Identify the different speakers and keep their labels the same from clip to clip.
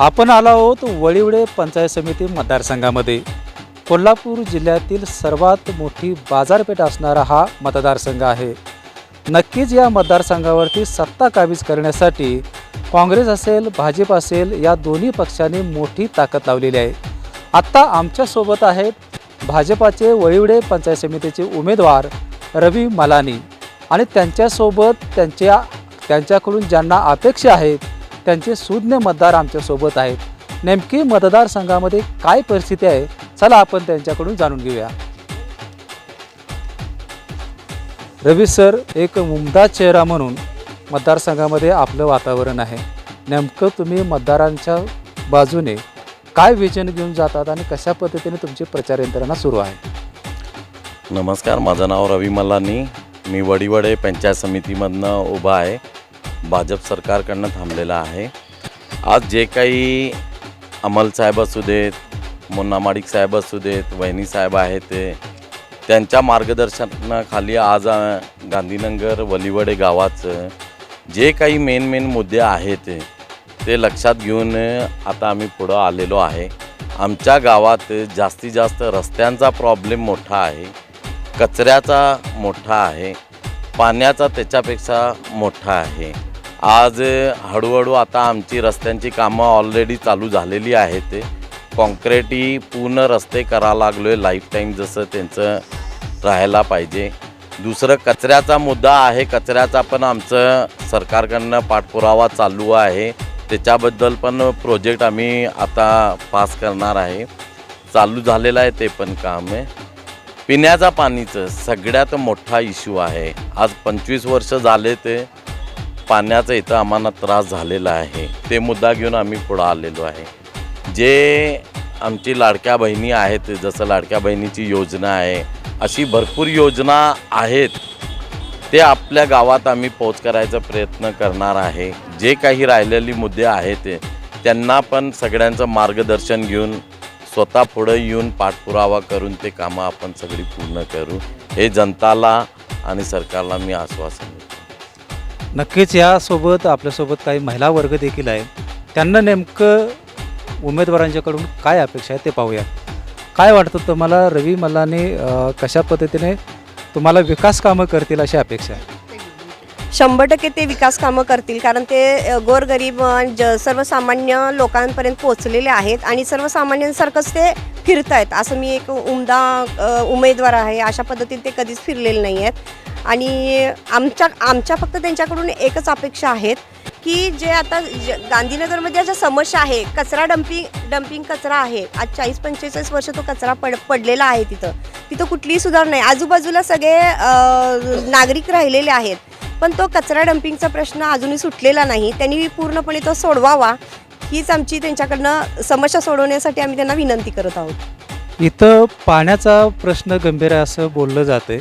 Speaker 1: आपण आलो आहोत वळिवडे पंचायत समिती मतदारसंघामध्ये. कोल्हापूर जिल्ह्यातील सर्वात मोठी बाजारपेठ असणारा हा मतदारसंघ आहे. नक्कीच या मतदारसंघावरती सत्ता काबीज करण्यासाठी काँग्रेस असेल भाजप असेल या दोन्ही पक्षांनी मोठी ताकद लावलेली आहे. आत्ता आमच्यासोबत आहेत भाजपाचे वळिवडे पंचायत समितीचे उमेदवार रवी मलानी आणि त्यांच्यासोबत त्यांच्याकडून ज्यांना अपेक्षा आहेत त्यांचे सुज्ञ मतदार आमच्यासोबत आहेत. नेमकी मतदारसंघामध्ये काय परिस्थिती आहे चला आपण त्यांच्याकडून जाणून घेऊया. रवी सर, एक मुमताज चेहरा म्हणून मतदारसंघामध्ये आपलं वातावरण आहे. नेमकं तुम्ही मतदारांच्या बाजूने काय विजन घेऊन जातात आणि कशा पद्धतीने तुमची प्रचार यंत्रणा सुरू आहे?
Speaker 2: नमस्कार, माझं नाव रवी मलानी. मी वळिवडे पंचायत समितीमधनं उभा आहे. भाजप सरकारकडनं थांबलेला आहे. आज जे काही अमल साहेब असू देत, मुन्ना माडिक साहेब असू देत, वहिनी साहेब आहेत, त्यांच्या मार्गदर्शनाखाली आज गांधीनगर वळिवडे गावाचं जे काही मेन मुद्दे आहेत ते लक्षात घेऊन आता आम्ही पुढं आलेलो आहे. आमच्या गावात जास्तीत जास्त रस्त्यांचा प्रॉब्लेम मोठा आहे, कचऱ्याचा मोठा आहे, पाण्याचा त्याच्यापेक्षा मोठा आहे. आज हळूहळू आता आमची रस्त्यांची कामं ऑलरेडी चालू झालेली आहेत. कॉन्क्रीटी पूर्ण रस्ते करा लागलो आहे, लाईफ टाईम जसं त्यांचं राहायला पाहिजे. दुसरं कचऱ्याचा मुद्दा आहे. कचऱ्याचा पण आमचं सरकारकडनं पाठपुरावा चालू आहे. त्याच्याबद्दल पण प्रोजेक्ट आम्ही आता पास करणार आहे. चालू झालेलं आहे ते पण काम आहे. पिण्याचा पाणीचं सगळ्यात मोठा इश्यू आहे. आज 25 वर्ष झाले ते पाण्याचा इथं आम्हाला त्रास झालेला आहे. ते मुद्दा घेऊन आम्ही पुढं आलेलो आहे. जे आमची लाडक्या बहिणी आहेत, जसं लाडक्या बहिणीची योजना आहे, अशी भरपूर योजना आहेत. ते आपल्या गावात आम्ही पोच करायचा प्रयत्न करणार आहे. जे काही राहिलेली मुद्दे आहेत त्यांना पण सगळ्यांचं मार्गदर्शन घेऊन स्वतः पुढं येऊन पाठपुरावा करून ते कामं आपण सगळी पूर्ण करू, हे जनताला आणि सरकारला मी आश्वासन देतो.
Speaker 1: नक्कीच यासोबत आपल्यासोबत काही महिला वर्ग देखील आहे. त्यांना नेमकं उमेदवारांच्याकडून काय अपेक्षा आहे ते पाहूया. काय वाटतं तुम्हाला रवी मलानी कशा पद्धतीने तुम्हाला विकास कामं करतील अशी अपेक्षा आहे?
Speaker 3: 100% ते विकास कामं करतील, कारण ते गोरगरीब सर्वसामान्य लोकांपर्यंत पोहोचलेले आहेत आणि सर्वसामान्यांसारखंच ते फिरत आहेत. असं मी एक उमेदवार आहे अशा पद्धतीने ते कधीच फिरलेले नाही आहेत. आणि आमच्या फक्त त्यांच्याकडून एकच अपेक्षा आहेत की जे आता गांधीनगरमध्ये ज्या समस्या आहे, कचरा डम्पिंग कचरा आहे. आज 40-45 वर्ष तो कचरा पडलेला आहे. तिथं कुठलीही सुधारणा नाही. आजूबाजूला सगळे नागरिक राहिलेले आहेत, पण तो कचरा डम्पिंगचा प्रश्न अजूनही सुटलेला नाही. त्यांनी पूर्णपणे तो सोडवावा, हीच आमची त्यांच्याकडनं समस्या सोडवण्यासाठी आम्ही त्यांना विनंती करत आहोत.
Speaker 1: इथं पाण्याचा प्रश्न गंभीर आहे असं बोललं जाते.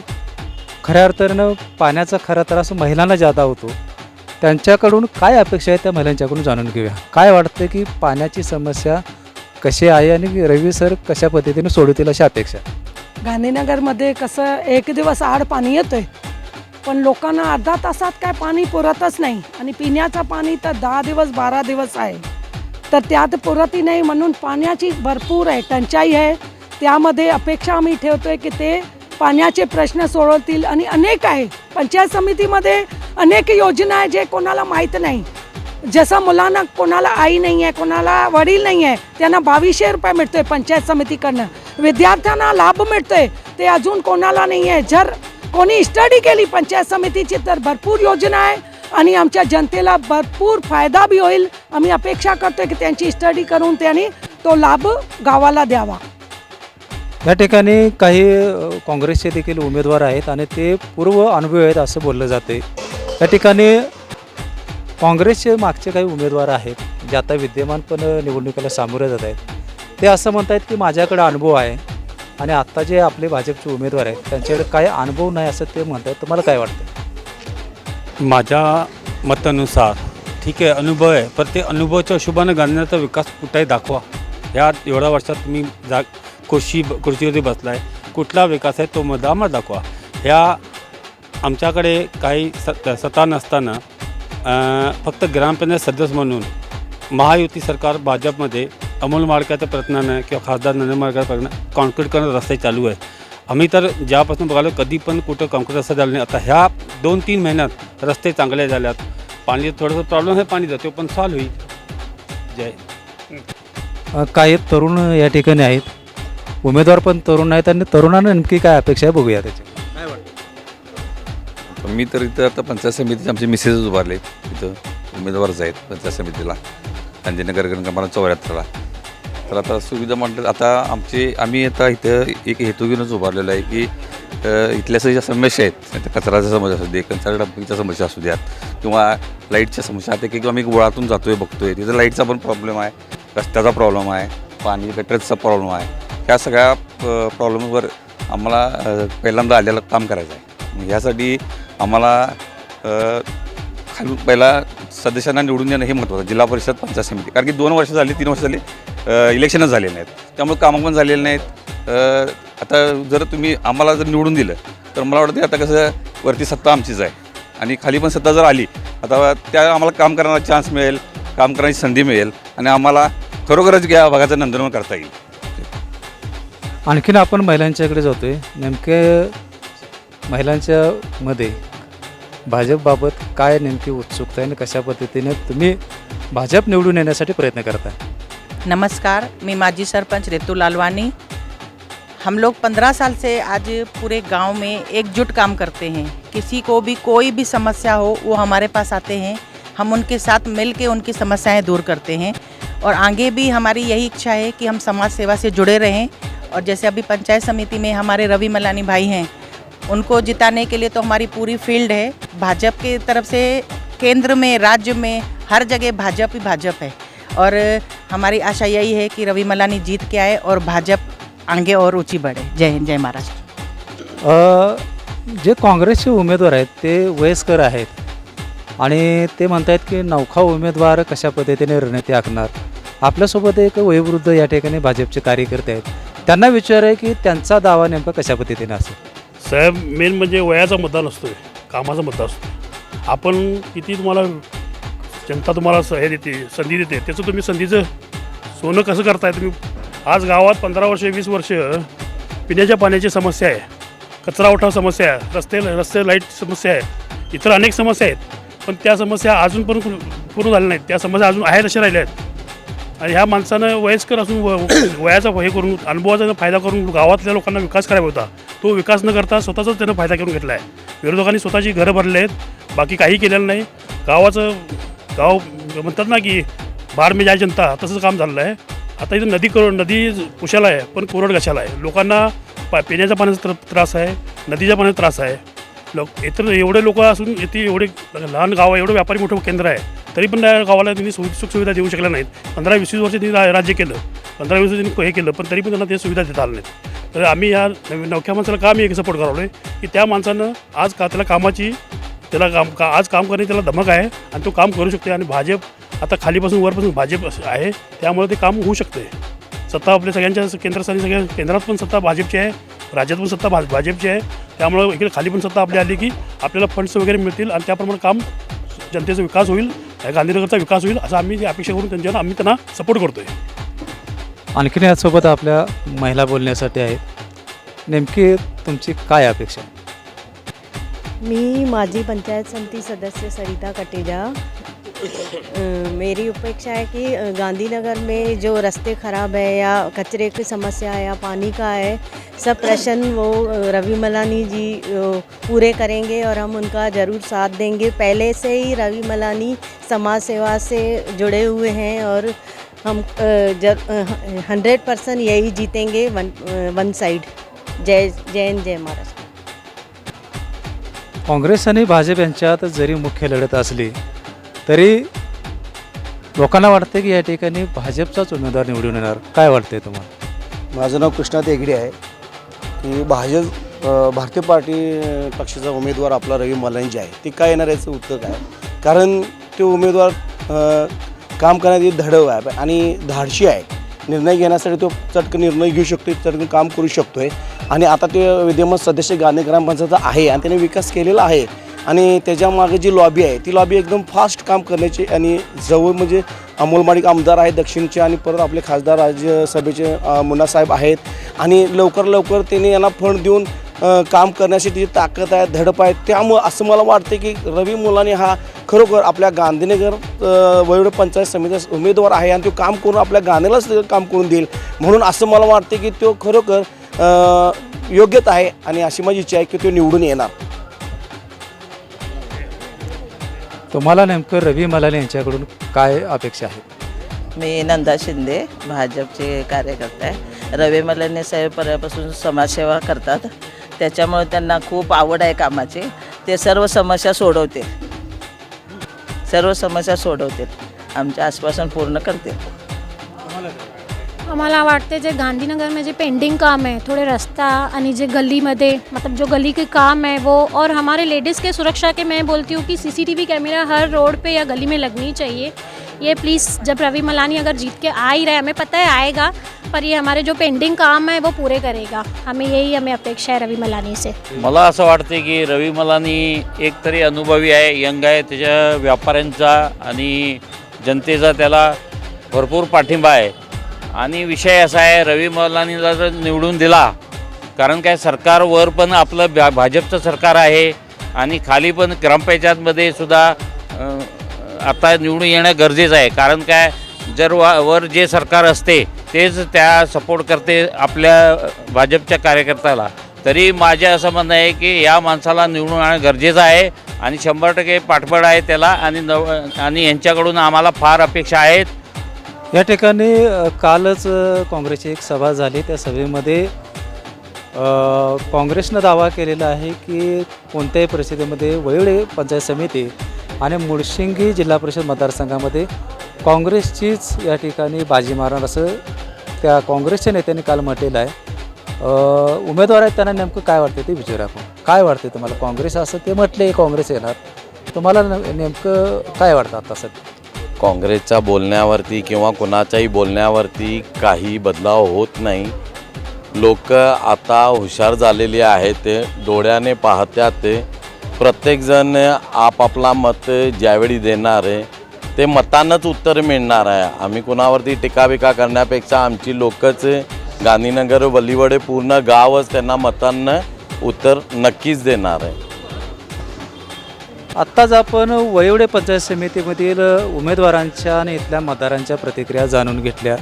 Speaker 1: खऱ्या अर्थानं पाण्याचा खरा त्रास महिलांना जादा होतो. त्यांच्याकडून काय अपेक्षा आहे त्या महिलांच्याकडून जाणून घेऊया. काय वाटतं की पाण्याची समस्या कशी आहे आणि रवी सर कशा पद्धतीने सोडवतील अशी अपेक्षा?
Speaker 4: गांधीनगरमध्ये कसं एक दिवस आड पाणी येतं आहे, पण लोकांना अर्धा तासात काय पाणी पुरतच नाही. आणि पिण्याचं पाणी तर 10 दिवस 12 दिवस आहे, तर त्यात पुरतही नाही. म्हणून पाण्याची भरपूर आहे, टंचाई आहे. त्यामध्ये अपेक्षा आम्ही ठेवतो आहे की ते पाण्याचे प्रश्न सोडवतील. आणि अनेक आहे पंचायत समितीमध्ये, अनेक योजना आहे जे कोणाला माहीत नाही. जसं मुलांना कोणाला आई नाही आहे, कोणाला वडील नाही आहे, त्यांना 2200 रुपये मिळतो आहे पंचायत समितीकडनं. विद्यार्थ्यांना लाभ मिळतो आहे, ते अजून कोणाला नाही आहे. जर कोणी स्टडी केली पंचायत समितीची तर भरपूर योजना आहे आणि आमच्या जनतेला भरपूर फायदा बी होईल. आम्ही अपेक्षा करतो की त्यांची स्टडी करून त्यांनी तो लाभ गावाला द्यावा.
Speaker 1: या ठिकाणी काही काँग्रेसचे देखील उमेदवार आहेत आणि ते पूर्व अनुभवी आहेत असं बोललं जाते. या ठिकाणी काँग्रेसचे मागचे काही उमेदवार आहेत जे आता विद्यमान पण निवडणुकीला सामोरे जात आहेत. ते असं म्हणत आहेत की माझ्याकडे अनुभव आहे आणि आत्ता जे आपले भाजपचे उमेदवार आहेत त्यांच्याकडे काय अनुभव नाही असं ते म्हणत आहेत. तुम्हाला काय वाटतं?
Speaker 5: माझ्या मतानुसार ठीक आहे, अनुभव आहे, पण ते अनुभवाच्या हिशोबानं गांधीनगरचा विकास कुठेही दाखवा. ह्या एवढ्या वर्षात तुम्ही खुर्चीवरती बसला आहे, कुठला विकास आहे तो मुद्दा आम्हाला दाखवा. ह्या आमच्याकडे काही सत्ता नसताना फक्त ग्रामपंचायत सदस्य म्हणून महायुती सरकार भाजपमध्ये अमोल माडकाच्या प्रयत्नानं किंवा खासदार नरेंद्र माडकाच्या प्रयत्नानं कॉन्क्रीट करणं रस्ते चालू आहे. आम्ही तर ज्यापासून बघालो कधी पण कुठं कॉन्क्रीट रस्ता झाला नाही. आता ह्या 2-3 महिन्यात रस्ते चांगले झाल्यात. पाणी थोडंसं प्रॉब्लेम आहे पाणीचा, तो पण सॉल्व्ह होईल. जय.
Speaker 1: काही तरुण या ठिकाणी आहेत, उमेदवार पण तरुण आहेत आणि तरुणांना नेमकी काय अपेक्षा आहे बघूया त्याची. काय वाटतं?
Speaker 6: मी तर इथं आता पंचायत समितीचे आमचे मिसेसच उभारले इथं उमेदवारच आहेत पंचायत समितीला अंजनगर गंगामाला 74ला. तर आता सुविधा म्हटलं आता आम्ही आता इथं एक हेतू घेऊनच उभारलेलं आहे की इथल्या ज्या समस्या आहेत, आता कचऱ्याच्या समस्या असू दे, कचरा डंपिंगच्या समस्या असू द्यात किंवा लाईटच्या समस्या. आता की आम्ही गोळातून जातो आहे बघतो आहे तिथं लाईटचा पण प्रॉब्लेम आहे, रस्त्याचा प्रॉब्लेम आहे, पाणी गटरचा प्रॉब्लेम आहे. ह्या सगळ्या प्रॉब्लेमवर आम्हाला पहिल्यांदा आलेलं काम करायचं आहे. मग ह्यासाठी आम्हाला खालून पहिला सदस्यांना निवडून देणं हे महत्त्वाचं. जिल्हा परिषद पंचायत समिती, कारण की 2 वर्ष झाली 3 वर्ष झाली इलेक्शनच झालेले नाहीत, त्यामुळे कामं पण झालेले नाहीत. आता जर तुम्ही आम्हाला जर निवडून दिलं तर मला वाटतं आता कसं वरती सत्ता आमचीच आहे आणि खाली पण सत्ता जर आली आता त्या आम्हाला काम करण्याचा चान्स मिळेल, काम करण्याची संधी मिळेल आणि आम्हाला खरोखरच या भागाचं नंदनवन करता येईल.
Speaker 1: आणखीन आपण महिलांच्याकडे जातो आहे. नेमके महिलांच्या मध्ये भाजपबाबत काय नेमकी उत्सुकता आहे आणि कशा पद्धतीने तुम्ही भाजप निवडून येण्यासाठी प्रयत्न करताय?
Speaker 7: नमस्कार, मैं माजी सरपंच रेतू लालवानी। हम लोग 15 साल से आज पूरे गांव में एकजुट काम करते हैं। किसी को भी कोई भी समस्या हो वो हमारे पास आते हैं, हम उनके साथ मिल के उनकी समस्याएं दूर करते हैं और आगे भी हमारी यही इच्छा है कि हम समाज सेवा से जुड़े रहें। और जैसे अभी पंचायत समिति में हमारे रवि मलानी भाई हैं, उनको जिताने के लिए तो हमारी पूरी फील्ड है। भाजपा की तरफ से केंद्र में, राज्य में, हर जगह भाजपा ही भाजपा है और हमारी आशा यही है कि रवि मलानी जीत के आए और भाजपा आगे और ऊंची बढ़े। जय हिंद, जय महाराष्ट्र।
Speaker 1: जे काँग्रेसचे उमेदवार आहेत ते वयस्कर आहेत आणि ते म्हणतात की नौखा उमेदवार कशा पद्धतीने रणनीती आखणार. आपल्यासोबत एक वयोवृद्ध या ठिकाणी भाजपचे कार्यकर्ते आहेत, त्यांना विचार आहे की त्यांचा दावा नेमका कशा पद्धतीने असेल.
Speaker 8: साहेब, मेन म्हणजे वयाचा मुद्दा नसतो, कामाचा मुद्दा असतो. आपण किती तुम्हाला जनता तुम्हाला हे देते, संधी देते, त्याचं तुम्ही संधीचं सोनं कसं करताय तुम्ही. आज गावात 15 वर्ष 20 वर्ष पिण्याच्या पाण्याची समस्या आहे, कचरा उठाव समस्या आहे, रस्ते लाईट समस्या आहे, इतर अनेक समस्या आहेत. पण त्या समस्या अजून पण पूर्ण झाल्या नाहीत. त्या समस्या अजून आहेत अशा राहिल्या आहेत. आणि ह्या माणसानं वयस्कर असून वयाचा हे करून, अनुभवाचा फायदा करून गावातल्या लोकांना विकास करायचा होता. तो विकास न करता स्वतःचाच त्यानं फायदा करून घेतला आहे. विरोधकांनी स्वतःची घरं भरले आहेत, बाकी काही केलेलं नाही. गाव म्हणतात ना की बार में जाय जनता, तसंच काम झालेलं आहे. आता इथं नदी कुशाला आहे पण कोरड कशाला आहे. लोकांना पिण्याच्या पाण्याचा त्रास आहे, नदीच्या पाण्याचा त्रास आहे. इतर एवढे लोक असून इथे एवढे लहान गाव आहे, एवढं व्यापारी मोठं केंद्र आहे, तरी पण त्या गावाला त्यांनी सुखसुविधा देऊ शकल्या नाहीत. 15-20 वर्ष त्यांनी राज्य केलं, 15-20 वर्ष त्यांनी हे केलं, पण तरी पण त्यांना ते सुविधा देता आल्या नाहीत. तर आम्ही या नवख्या माणसाला का मी एक सपोर्ट करावलं की त्या माणसानं आज त्याला कामाची आज काम करणे त्याला धमक आहे आणि तो काम करू शकते. आणि भाजप आता खालीपासून वरपासून भाजप आहे, त्यामुळे ते काम होऊ शकते. सत्ता आपल्या सगळ्यांच्या केंद्रस्थानी, सगळ्या केंद्रात पण सत्ता भाजपची आहे, राज्यात पण सत्ता भाजपची आहे. त्यामुळे इकडे खाली पण सत्ता आपली आली की आपल्याला फंड्स वगैरे मिळतील आणि त्याप्रमाणे काम जनतेचा विकास होईल, गांधीनगरचा विकास होईल असं आम्ही अपेक्षा करून आम्ही त्यांना सपोर्ट करतो आहे.
Speaker 1: आणखीन यासोबत आपल्या महिला बोलण्यासाठी आहेत. नेमकी तुमची काय अपेक्षा आहे?
Speaker 9: मी माजी पंचायत समिति सदस्य सरिता कटेजा। मेरी अपेक्षा है कि गांधीनगर में जो रास्ते ख़राब है या कचरे की समस्या है या पानी का है, सब प्रश्न वो रवि मलानी जी पूरे करेंगे और हम उनका ज़रूर साथ देंगे। पहले से ही रवि मलानी समाज सेवा से जुड़े हुए हैं और हम 100% यही जीतेंगे, वन साइड। जय हिंद, जय महाराष्ट्र।
Speaker 1: काँग्रेस आणि भाजप यांच्यात जरी मुख्य लढत असली तरी लोकांना वाटते की या ठिकाणी भाजपचाच उमेदवार निवडून येणार. काय वाटते तुम्हाला?
Speaker 10: माझं नाव कृष्णा तेगडे आहे. की भारतीय पार्टी पक्षाचा उमेदवार आपला रवि मलानी जे आहे ते काय येणार याचं उत्तर काय, कारण ते उमेदवार काम करण्याची धडव आहे आणि धाडशी आहे. निर्णय घेण्यासाठी तो चटकन निर्णय घेऊ शकतो, चटकन काम करू शकतो आहे. आणि आता ते विद्यमान सदस्य गांधी ग्रामपंचायत आहे आणि त्याने विकास केलेला आहे. आणि त्याच्यामागे जी लॉबी आहे ती लॉबी एकदम फास्ट काम करण्याची आणि जवळ म्हणजे अमोल माडिक आमदार आहेत दक्षिणचे आणि परत आपले खासदार राज्यसभेचे मुन्नासाहेब आहेत आणि लवकर त्यांनी यांना फंड देऊन काम करण्यासाठी जी ताकद आहे धडप आहे त्यामुळं असं मला वाटते की रवी मुलानी हा खरोखर आपल्या गांधीनगर वळिवडे पंचायत समितीचा उमेदवार आहे आणि तो काम करून आपल्या गाण्यालाच काम करून देईल म्हणून असं मला वाटते की तो खरोखर योग्यच आहे आणि अशी माझी इच्छा आहे की तो निवडून येणार.
Speaker 1: तुम्हाला नेमकं रवी मलानी यांच्याकडून काय अपेक्षा आहेत?
Speaker 11: मी नंदा शिंदे भाजपचे कार्यकर्ते आहे. रवी मलानी साहेब पर्यापासून समाजसेवा करतात त्याच्यामुळे त्यांना खूप आवड आहे कामाची. ते सर्व समस्या सोडवतील आमच्या आश्वासन पूर्ण करतील.
Speaker 12: आम्हाला वाटते जे गांधीनगर में जो पेंडिंग काम है थोड़े रास्ता आणि जे गली में मतलब जो गली के काम है वो और हमारे लेडीज़ के सुरक्षा के मैं बोलती हूँ कि CCTV कैमरा हर रोड पे या गली में लगनी चाहिए. ये प्लीज़ जब रवि मलानी अगर जीत के आ ही रहे हमें पता है आएगा पर ये हमारे जो पेंडिंग काम है वो पूरे करेगा. हमें अपेक्षा है रवि मलानी से.
Speaker 13: मला असं वाटते की रवी मलानी एक तरी अनुभवी आहे यंग आहे त्याच्या व्यापाऱ्यांचा आणि जनतेचा त्याला भरपूर पाठिंबा आहे आणि विषय असा आहे रवी मलानीला जर निवडून दिला कारण काय सरकारवर पण आपलं भाजपचं सरकार आहे आणि खाली पण ग्रामपंचायतमध्ये सुद्धा आता निवडून येणं गरजेचं आहे कारण काय जर वर जे सरकार असते तेच त्या सपोर्ट करते आपल्या भाजपच्या कार्यकर्त्याला तरी माझे असं म्हणणं आहे की या माणसाला निवडून आणणं गरजेचं आहे आणि 100% पाठबळ आहे त्याला आणि यांच्याकडून आम्हाला फार अपेक्षा आहेत.
Speaker 1: या ठिकाणी कालच काँग्रेसची एक सभा झाली. त्या सभेमध्ये काँग्रेसनं दावा केलेला आहे की कोणत्याही परिस्थितीमध्ये वळिवडे पंचायत समिती आणि मुळशिंगी जिल्हा परिषद मतदारसंघामध्ये काँग्रेसचीच या ठिकाणी बाजी मारणार असं त्या काँग्रेसच्या नेत्यांनी काल म्हटलेलं आहे. उमेदवार आहेत त्यांना नेमकं काय वाटते ते विचारू आपण. काय वाटते तुम्हाला? काँग्रेस असं ते म्हटले काँग्रेस येणार तुम्हाला नेमकं काय वाटतं आता सध्या?
Speaker 2: काँग्रेसच्या बोलण्यावरती किंवा कोणाच्याही बोलण्यावरती काही बदलाव होत नाही. लोक आता हुशार झालेली आहेत डोळ्याने पाहतात. प्रत्येकजण आपापला मत ज्यावेळी देणार आहे ते मतानंच उत्तर मिळणार आहे. आम्ही कोणावरती टीकाबिका करण्यापेक्षा आमची लोकच गांधीनगर वलिवडे पूर्ण गावच त्यांना मतांना उत्तर नक्कीच देणार आहे.
Speaker 1: आत्ताच आपण वळिवडे पंचायत समितीमधील उमेदवारांच्या आणि इथल्या मतदारांच्या प्रतिक्रिया जाणून घेतल्या.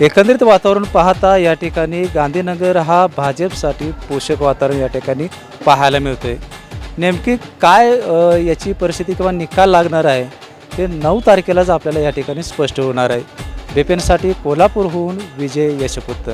Speaker 1: एकंदरीत वातावरण पाहता या ठिकाणी गांधीनगर हा भाजपसाठी पोषक वातावरण या ठिकाणी पाहायला मिळतं आहे. नेमकी काय याची परिस्थिती किंवा निकाल लागणार आहे ते 9 तारखेलाच आपल्याला या ठिकाणी स्पष्ट होणार आहे. BPNसाठी कोल्हापूरहून विजय यशपुत्र.